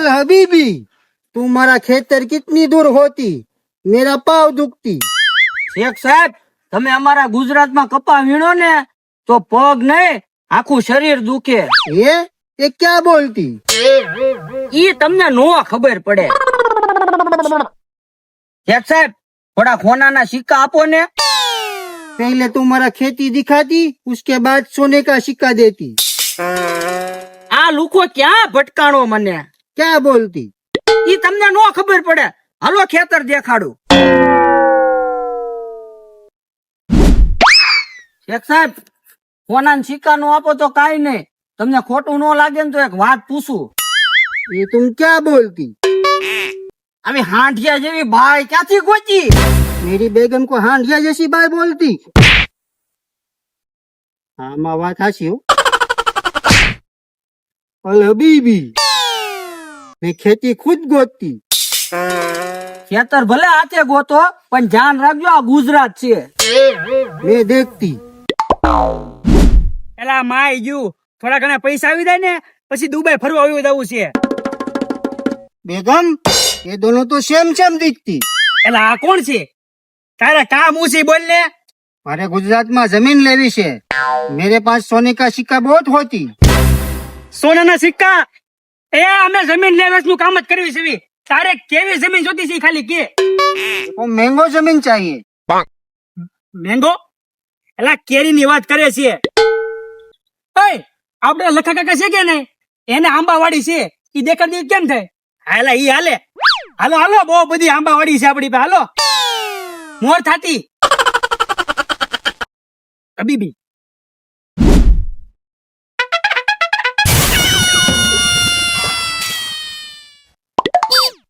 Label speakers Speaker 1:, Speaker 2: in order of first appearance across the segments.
Speaker 1: बोल हबीबी, तुम्हारा खेतर कितनी दूर होती, मेरा पाव दुखती।
Speaker 2: શેખ સાહેબ, તમે અમારા ગુજરાતમાં કપા વીણો ને તો પગ નહીં આખું શરીર દુખે.
Speaker 1: ये क्या बोलती?
Speaker 2: ઈ તમને નો ખબર પડે. શેખ સાહેબ, થોડા સોનાના સિક્કા આપો ને.
Speaker 1: पहले तुम्हारा खेती दिखाती, उसके बाद सोने का सिक्का देती।
Speaker 2: આ લુખો ક્યાં ભટકાણો મને.
Speaker 1: क्या बोलती?
Speaker 2: ઈ તમને નો ખબર પડે. હાલો ખેતર દેખાડું. શેખ સાહેબ, સોનાના સિક્કા નો આપો તો કાઈ નહીં. તમને ખોટું ન લાગે ને તો એક વાત પૂછું.
Speaker 1: ये तुम क्या बोलती?
Speaker 2: આવી હાંઠિયા જેવી ભાઈ ક્યાંથી ગોચી?
Speaker 1: मेरी बेगम को हांडिया जैसी बात बोलती। हाँ माँ बात हासी हो। अल हबीबी, मैं खेती खुद गोतती।
Speaker 2: ખેતર ભલે હાથે ગોતો પણ ધ્યાન રાખજો આ ગુજરાત છે.
Speaker 1: मैं देखती।
Speaker 2: એલા માય જુ થોડા ઘણા પૈસા આવી જાય ને પછી દુબઈ ફરવા આવી જવું છે.
Speaker 1: बेगम, ये दोनों तो सेम सेम दिखती।
Speaker 2: એલા આ કોણ છે? તારે કામ ઊંચી બોલ ને.
Speaker 1: मारे गुजरात में जमीन लेवी से, मेरे पास सोने का सिक्का बहुत होती।
Speaker 2: સોનાના સિક્કા? એ અમે જમીન લેવેચ નું કામ જ કરવી છે. તારે કેવી જમીન જોતી છે ખાલી કે?
Speaker 1: वो मैंगो जमीन चाहिए।
Speaker 2: મેંગો? એલા કેરી ની વાત કરે છે. આપણે લખા કાકા છે કે નહીં, એને આંબાવાડી છે. ઈ દેખાડી કેમ થાય? હાલે ઈ હાલે. હાલો હાલો, બહુ બધી આંબાવાડી છે આપડી પાસે. હાલો મોર થાતી હબીબી.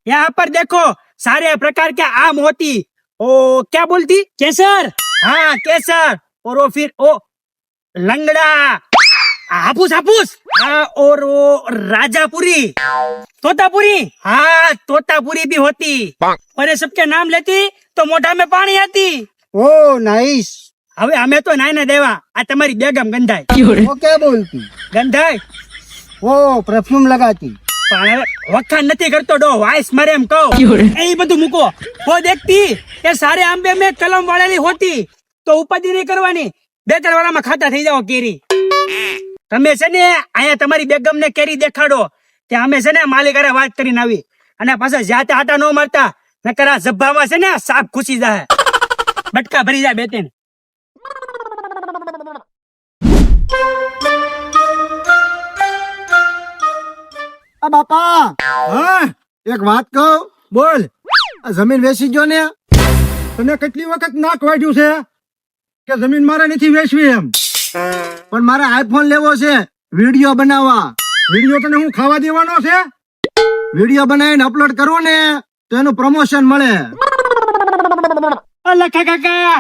Speaker 2: यहाँ पर देखो सारे प्रकार के आम होती. ओ क्या बोलती? केसर. हाँ केसर. और वो फिर ओ लंगड़ा, हापुस हापुस. हाँ और वो राजापुरी, तोतापुरी. हाँ तोतापुरी भी होती. और ये सबके नाम लेती तो मोटा में पानी आती.
Speaker 1: ओ नाइस।
Speaker 2: હવે અમે તો નાઈને દેવા. આ તમારી બેગમ ગંધાય.
Speaker 1: वो क्या बोलती?
Speaker 2: ગંધાય
Speaker 1: वो परफ्यूम लगाती।
Speaker 2: પણ હવે વખાણ નથી કરતો ડો, વાઇસ મારે એમ કહો. એ બધું મૂકો. वो देखती ये सारे आंबे में कलम वाळेली होती तो ઉપાધિ નહીં કરવાની. બે ત્રણ વાળામાં ખાતા થઈ જાવ કેરી. તમે છે ને અહીંયા તમારી બેગમ ને કેરી દેખાડો ત્યાં અમે છે ને માલિક હારે વાત કરીને આવી. અને પાછા જાતે આટા ન મારતા, નકર આ જબ્બામાં છે ને સાપ ઘૂસી જાય. બટકા ભરી જાય બે ત્રણ.
Speaker 1: बापा, हाँ एक बात कहूं, बोल। जमीन वेची जो ने तने કેટલી વખત નાક વાડ્યું છે કે જમીન મારે નથી વેચવી એમ, પણ મારે આઈફોન લેવો છે વિડિયો બનાવવા. વિડિયો તને હું ખાવા દેવાનો છે? વિડિયો બનાવીને અપલોડ કરું ને તો એનું પ્રમોશન મળે.
Speaker 2: લખા કાકા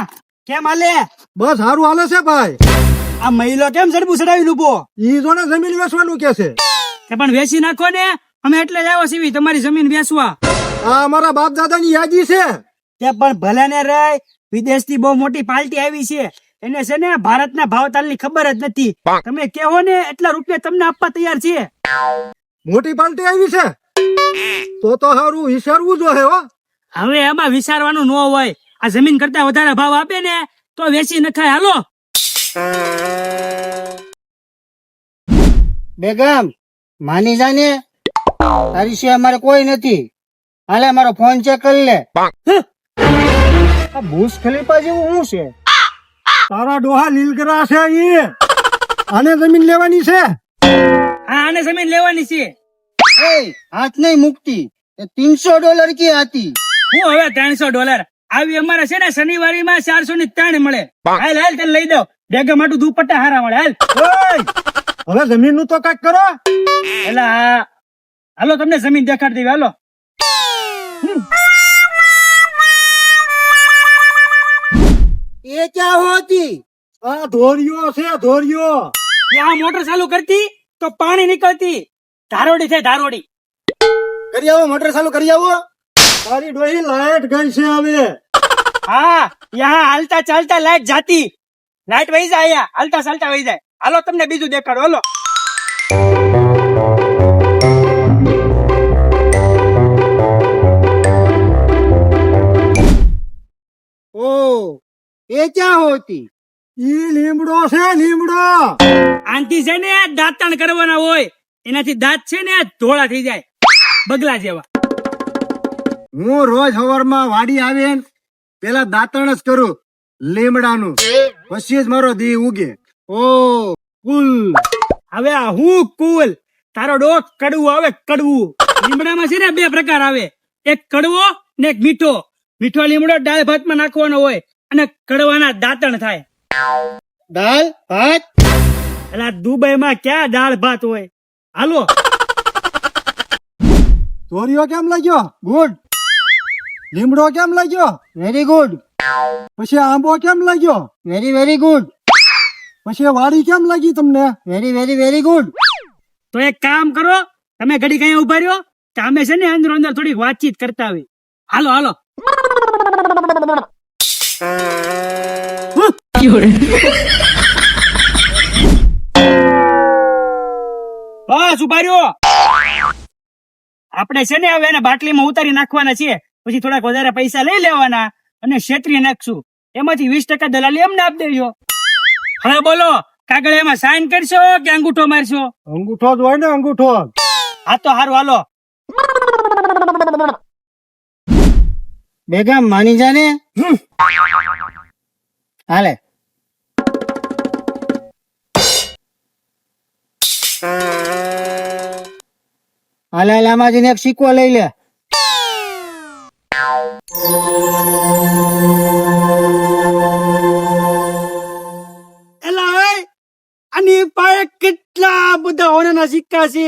Speaker 2: કેમ હાલે?
Speaker 1: બસ સારું હાલે છે ભાઈ.
Speaker 2: આ મહિલો કેમ સરબુ સડાવી ઉભો?
Speaker 1: ઈ જો ને જમીન વેચવાનું કે છે.
Speaker 2: પણ વેચી નાખો ને, અમે એટલે જ આવ્યો છીએ તમારી જમીન વેચવા.
Speaker 1: આ અમારા બાપ દાદાની યાદી છે.
Speaker 2: તે પણ ભલે ને રે, વિદેશથી બહુ મોટી પાર્ટી આવી છે. એને છે ને ભારતના ભાવતાલની ખબર જ નથી. તમે કહો ને એટલા રૂપિયા તમને આપવા તૈયાર છે.
Speaker 1: મોટી પાર્ટી આવી છે તો હારું વિચારવું જોઈએ હો.
Speaker 2: હવે એમાં વિચારવાનું ન હોય. આ જમીન કરતા વધારે ભાવ આપે ને તો વેચી નખાય. હાલો
Speaker 1: બેગમ, માની જાને તારી સિવાય અમારે કોઈ નથી. હાલે મારો ફોન ચેક કરી લે. આ બુશ ખલીફા જેવું શું છે? તારા ડોહા લીલગરા છે ઈ. આને જમીન લેવાની છે.
Speaker 2: હા આને જમીન લેવાની છે.
Speaker 1: એ હાથ નહીં મુકતી. એ $300 की आती.
Speaker 2: હું હવે $300 આવી અમારે છે ને શનિવારી માં 403 મળે. હાલ હાલ તને લઈ દઉં. બેગા માટું દુપટ્ટા હારા મળે. હાલ
Speaker 1: હવે જમીન નું તો કઈક કરો.
Speaker 2: એટલે હાલો તમને જમીન દેખાડી દેવી. હાલો
Speaker 1: એ ક્યાં હોતી? આ ધોરિયો છે ધોરિયો.
Speaker 2: ત્યાં મોટર ચાલુ કરતી તો પાણી નીકળતી. ધારોડી છે ધારોડી.
Speaker 1: કરી આવો, મોટર ચાલુ કરી આવો. તારી ડોહી લાઈટ ગઈ છે હવે.
Speaker 2: हाँ यहाँ हालता चालता लाइट जाती. लाइट वही जाए, हालता चालता वही जाए. हालो તમને બીજું દેખાડો. હાલો
Speaker 1: ये क्या होती? ઈ લીમડો છે, લીમડો.
Speaker 2: આનથી છે ને દાંતણ કરવાના હોય, એનાથી દાંત છે ને ધોળા થઈ જાય બગલા જેવા.
Speaker 1: હું રોજ સવારમાં વાડી આવીને પેલા દાંતણ જ કરું લીમડાનું, પછી જ મારો દી ઉગે. ઓ કુલ.
Speaker 2: હવે આ હું કુલ, તારો ડોક કડવું આવે કડવું. લીમડામાં છે ને બે પ્રકાર આવે, એક કડવો ને એક મીઠો. મીઠો લીમડો દાળ ભાતમાં નાખવાનો હોય અને કડવાના દાંતણ થાય.
Speaker 1: દાલ ભાત.
Speaker 2: એટલે આ દુબઈમાં ક્યાં દાળ ભાત હોય? હાલો.
Speaker 1: ચોરીઓ કેમ લાગ્યો? ગુડ. લીમડો કેમ લાગ્યો? Very good. પછી આંબો કેમ લાગ્યો? Very very good. પછી વાડી કેમ લાગી તમને? Very very very good.
Speaker 2: તો એક કામ કરો, તમે ઘડી કઈ ઉભા રહ્યો, તો અમે છે ને અંદર અંદર થોડીક વાતચીત કરતા આવી. હાલો હાલો. બસ ઉભા રહ્યો. આપણે છે ને હવે એને બાટલીમાં ઉતારી નાખવાના છીએ, પછી થોડાક વધારે પૈસા લઈ લેવાના અને શેતરી નાખશું. એમાંથી 20% દલાલી અમને આપી દેજો. હવે બોલો, કાગળ એમાં સાઈન કરશો કે અંગૂઠો મારશો?
Speaker 1: અંગૂઠો જ હોય ને, અંગૂઠો.
Speaker 2: હા તો હારું હાલો.
Speaker 1: બેગમ માની જાને. હાલે. હાલે હાલે, આમાં જઈને એક સિક્કો લઈ લે.
Speaker 2: એલા ઓય, આની પાસે કેટલા બધા હોનાના સિક્કા છે.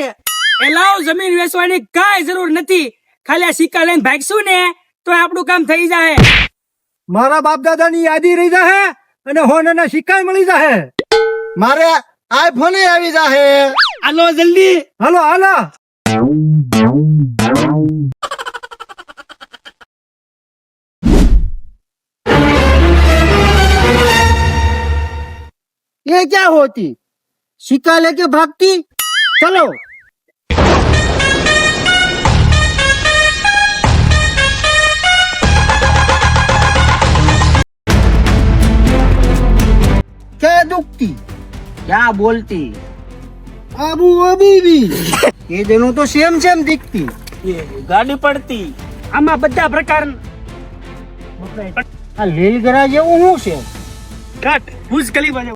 Speaker 2: એલાઓ જમીન વેચવાની કાંઈ જરૂર નથી, ખાલી આ સિક્કા લઈને ભાગશું ને તો આપણું કામ થઈ જાય.
Speaker 1: મારા બાપ દાદા ની યાદી રહી જાહે અને હોનાના સિક્કા મળી જાહે. મારે આઈફોન આવી જાહે.
Speaker 2: હાલો જલ્દી.
Speaker 1: હાલો હાલો. ये क्या होती? सिक्का लेके भागती. चलो. क्या दुखती? क्या बोलती? आबू अबी भी. ये दोनों तो सेम सेम दिखती.
Speaker 2: ગાડી પડતી. આમાં બધા પ્રકાર.
Speaker 1: આ લીલ ગરા જેવું શું છે?
Speaker 2: કટ ભુજ ખલીફા જેવું.